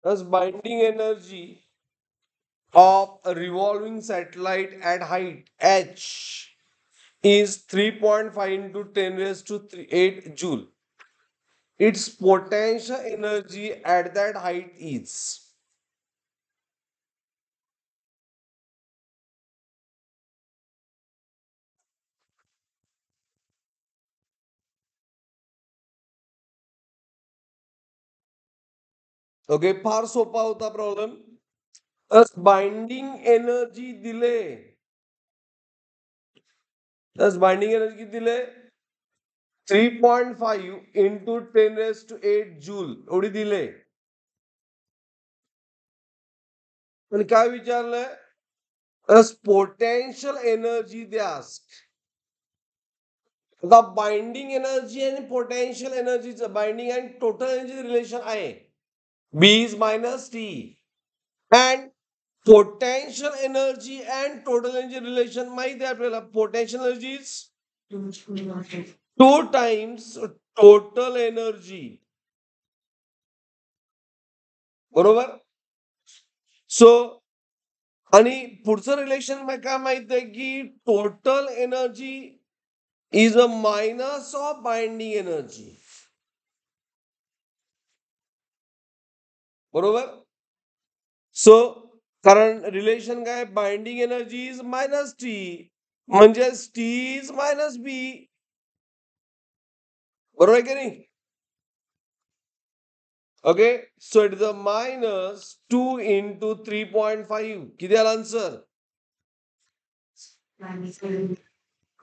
Thus, binding energy of a revolving satellite at height h is 3.5 into 10 raised to 8 joule. Its potential energy at that height is. Okay, फार सोपा होता problem. Thus, binding energy दिले. Thus, binding energy किती दिले? 3.5 into 10 raised to 8 joule एवढी दिले. पण काय विचारलंय? Thus, potential energy द्यास. आता बाइंडिंग एनर्जी आणि पोटेन्शियल एनर्जीचं बाइंडिंग आणि टोटल एनर्जी रिलेशन आहे. B is minus T. And potential energy and total energy relation माहिती आहे आपल्याला. Potential energy is 2 times total energy. बरोबर. सो आणि पुढचं रिलेशन काय माहित आहे की total energy is a minus of binding energy. बरोबर. सो कारण रिलेशन काय binding energy is minus T म्हणजे टी इज मायनस बी. बरोबर आहे की नाही? Okay, so it is a minus 2 into 3.5. किती आला आन्सर?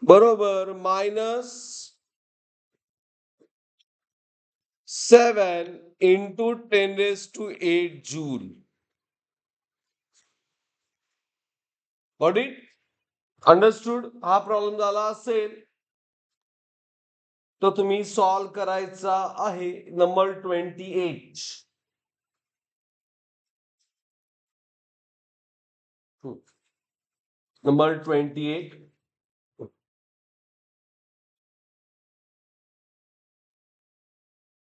बरोबर, minus 7 into 10 raised to 8 joule. Got it? Understood. हा प्रॉब्लेम झाला असेल तर तुम्ही सॉल्व करायचा आहे. नंबर 28. नंबर 28.